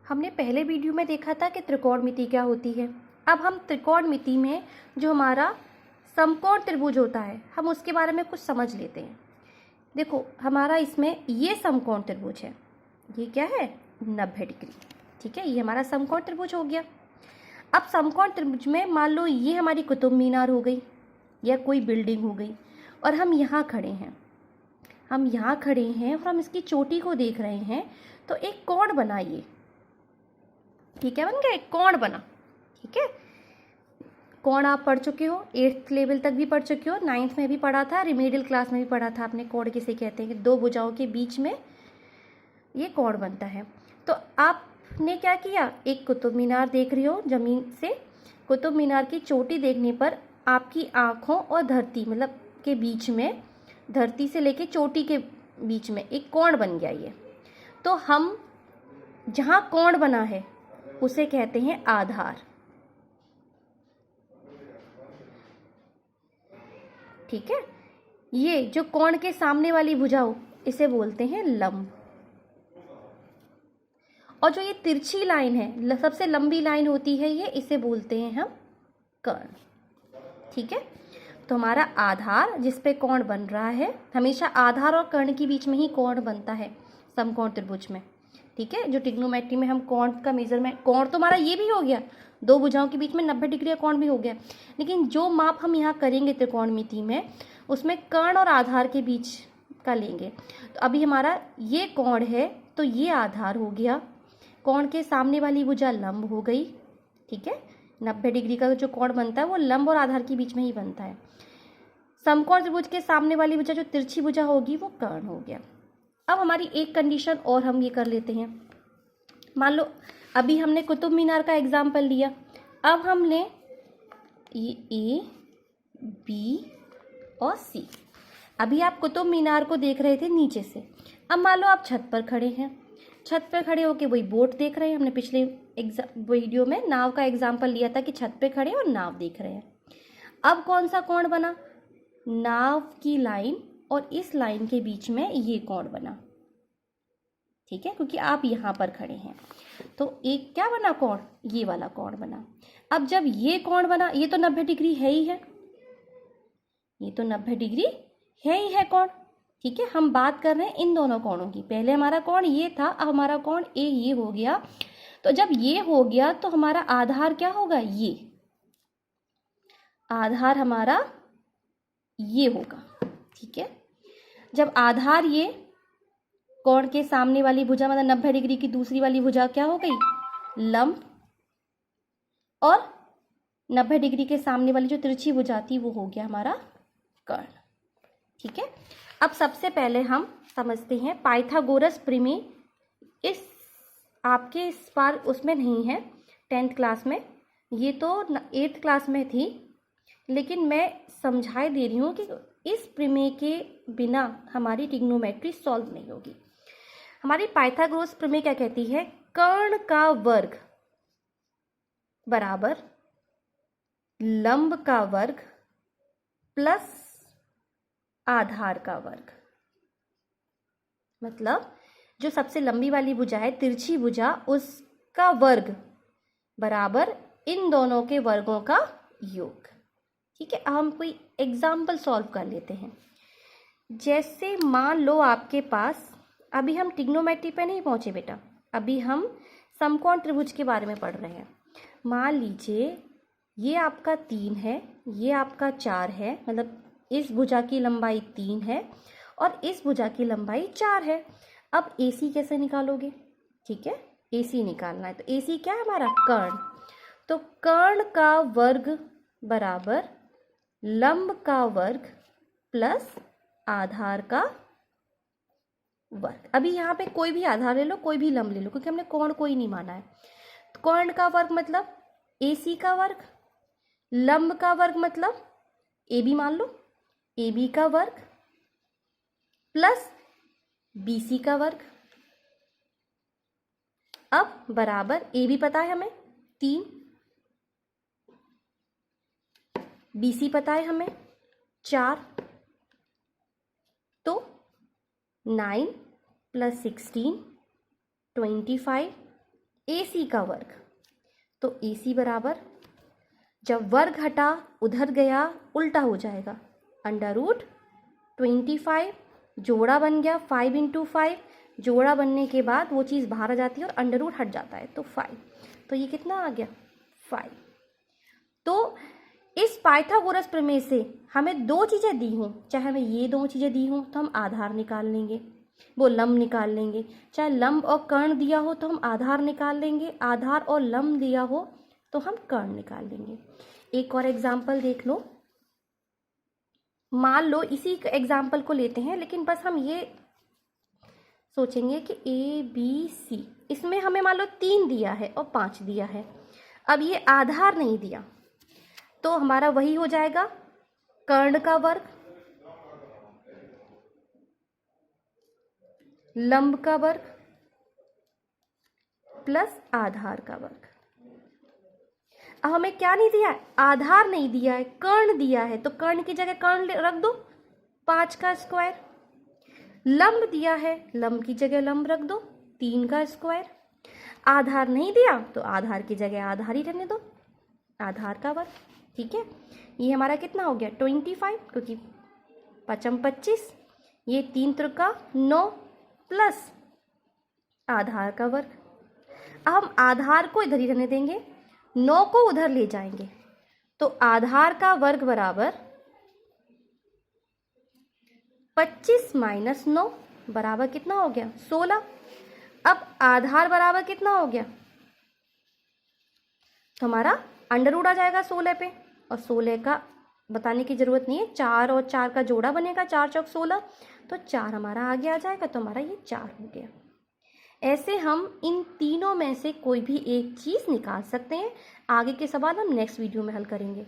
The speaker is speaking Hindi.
हमने पहले वीडियो में देखा था कि त्रिकोणमिति क्या होती है। अब हम त्रिकोणमिति में जो हमारा समकोण त्रिभुज होता है हम उसके बारे में कुछ समझ लेते हैं। देखो हमारा इसमें ये समकोण त्रिभुज है, ये क्या है 90 डिग्री, ठीक है, ये हमारा समकोण त्रिभुज हो गया। अब समकोण त्रिभुज में मान लो ये हमारी कुतुब मीनार हो गई या कोई बिल्डिंग हो गई और हम यहाँ खड़े हैं, और हम इसकी चोटी को देख रहे हैं, तो एक कोण बना ये, ठीक है, बन गया एक कोण बना, ठीक है। कोण आप पढ़ चुके हो, 8th लेवल तक भी पढ़ चुके हो, 9th में भी पढ़ा था, रिमेडियल क्लास में भी पढ़ा था आपने। कोण किसे कहते हैं कि दो भुजाओं के बीच में ये कोण बनता है। तो आपने क्या किया, एक कुतुब मीनार देख रही हो जमीन से, कुतुब मीनार की चोटी देखने पर आपकी आँखों और धरती मतलब के बीच में, धरती से लेके चोटी के बीच में एक कोण बन गया ये। तो हम जहाँ कोण बना है उसे कहते हैं आधार, ठीक है। ये जो कोण के सामने वाली भुजा हो इसे बोलते हैं लंब, और जो ये तिरछी लाइन है, सबसे लंबी लाइन होती है ये, इसे बोलते हैं हम कर्ण, ठीक है। तो हमारा आधार जिस पे कोण बन रहा है, हमेशा आधार और कर्ण के बीच में ही कोण बनता है समकोण त्रिभुज में, ठीक है। जो ट्रिग्नोमेट्री में हम कोण का मेजरमेंट, कोण तो हमारा ये भी हो गया, दो भुजाओं के बीच में 90 डिग्री का कोण भी हो गया, लेकिन जो माप हम यहाँ करेंगे त्रिकोणमिति में उसमें कर्ण और आधार के बीच का लेंगे। तो अभी हमारा ये कोण है तो ये आधार हो गया, कोण के सामने वाली भुजा लंब हो गई, ठीक है। 90 डिग्री का जो कोण बनता है वो लंब और आधार के बीच में ही बनता है। समकोण त्रिभुज के सामने वाली भुजा जो तिरछी भुजा होगी वो कर्ण हो गया। अब हमारी एक कंडीशन और हम ये कर लेते हैं, मान लो अभी हमने कुतुब मीनार का एग्जाम्पल लिया, अब हम लें ये ए बी और सी। अभी आप कुतुब मीनार को देख रहे थे नीचे से, अब मान लो आप छत पर खड़े हैं, छत पर खड़े होके वही बोट देख रहे हैं। हमने पिछले वीडियो में नाव का एग्जाम्पल लिया था कि छत पे खड़े और नाव देख रहे हैं। अब कौन सा कोण बना, नाव की लाइन और इस लाइन के बीच में ये कोण बना, ठीक है, क्योंकि आप यहाँ पर खड़े हैं। तो एक क्या बना कोण, ये वाला कोण बना। अब जब ये कोण बना, ये तो 90 डिग्री है ही है, ये तो 90 डिग्री है ही है कोण, ठीक है। हम बात कर रहे हैं इन दोनों कोणों की। पहले हमारा कोण ये था, अब हमारा कोण ए ये हो गया। तो जब ये हो गया तो हमारा आधार क्या होगा, ये आधार हमारा ये होगा, ठीक है। जब आधार ये कोण के सामने वाली भुजा मतलब 90 डिग्री की दूसरी वाली भुजा क्या हो गई, लंब, और 90 डिग्री के सामने वाली जो तिरछी भुजा थी वो हो गया हमारा कर्ण, ठीक है। अब सबसे पहले हम समझते हैं पाइथागोरस प्रमेय। इस आपके इस बार उसमें नहीं है 10th क्लास में, ये तो 8th क्लास में थी, लेकिन मैं समझाई दे रही हूँ कि इस प्रमेय के बिना हमारी ट्रिग्नोमेट्री सॉल्व नहीं होगी। हमारी पाइथागोरस प्रमेय क्या कहती है, कर्ण का वर्ग बराबर लंब का वर्ग प्लस आधार का वर्ग। मतलब जो सबसे लंबी वाली भुजा है तिरछी भुजा, उसका वर्ग बराबर इन दोनों के वर्गों का योग, ठीक है। अब हम कोई एग्जाम्पल सॉल्व कर लेते हैं। जैसे मान लो आपके पास, अभी हम ट्रिग्नोमेट्री पे नहीं पहुंचे बेटा, अभी हम समकोण त्रिभुज के बारे में पढ़ रहे हैं। मान लीजिए ये आपका 3 है, ये आपका 4 है, मतलब इस भुजा की लंबाई 3 है और इस भुजा की लंबाई 4 है। अब AC कैसे निकालोगे, ठीक है, AC निकालना है। तो AC क्या है हमारा, कर्ण। तो कर्ण का वर्ग बराबर लंब का वर्ग प्लस आधार का वर्ग। अभी यहाँ पे कोई भी आधार ले लो, कोई भी लंब ले लो, क्योंकि हमने कोण कोई नहीं माना है। तो कर्ण का वर्ग मतलब AC का वर्ग, लंब का वर्ग मतलब AB मान लो, AB का वर्ग प्लस BC का वर्ग। अब बराबर AB पता है हमें 3, BC पता है हमें 4, तो 9 + 16 25 AC का वर्ग, तो AC बराबर, जब वर्ग हटा उधर गया उल्टा हो जाएगा, √25, जोड़ा बन गया 5 × 5, जोड़ा बनने के बाद वो चीज़ बाहर आ जाती है और अंडर रूट हट जाता है, तो 5, तो ये कितना आ गया 5। तो इस पाइथागोरस प्रमेय से हमें दो चीज़ें दी हों, चाहे हमें ये दो चीज़ें दी हों तो हम आधार निकाल लेंगे, वो लंब निकाल लेंगे, चाहे लंब और कर्ण दिया हो तो हम आधार निकाल लेंगे, आधार और लंब दिया हो तो हम कर्ण निकाल लेंगे। एक और एग्जाम्पल देख लो, मान लो इसी एग्जाम्पल को लेते हैं, लेकिन बस हम ये सोचेंगे कि ABC, इसमें हमें मान लो 3 दिया है और 5 दिया है। अब ये आधार नहीं दिया तो हमारा वही हो जाएगा कर्ण का वर्ग, लंब का वर्ग प्लस आधार का वर्ग। अब हमें क्या नहीं दिया है, आधार नहीं दिया है, कर्ण दिया है, तो कर्ण की जगह कर्ण रख दो 5 का स्क्वायर। लंब दिया है, लंब की जगह लंब रख दो 3 का स्क्वायर। आधार नहीं दिया तो आधार की जगह आधार ही रहने दो, आधार का वर्ग। ठीक है, ये हमारा कितना हो गया 25, क्योंकि 5 × 25, ये 3 त्रिका 9 प्लस आधार का वर्ग। अब हम आधार को इधर ही रहने देंगे, 9 को उधर ले जाएंगे, तो आधार का वर्ग बराबर 25 - 9 बराबर कितना हो गया 16। अब आधार बराबर कितना हो गया, तो हमारा अंडर रूट आ जाएगा 16 पे, और 16 का बताने की जरूरत नहीं है, 4 और 4 का जोड़ा बनेगा, 4 × 4 = 16, तो 4 हमारा आगे आ जाएगा, तो हमारा ये 4 हो गया। ऐसे हम इन तीनों में से कोई भी एक चीज़ निकाल सकते हैं। आगे के सवाल हम नेक्स्ट वीडियो में हल करेंगे।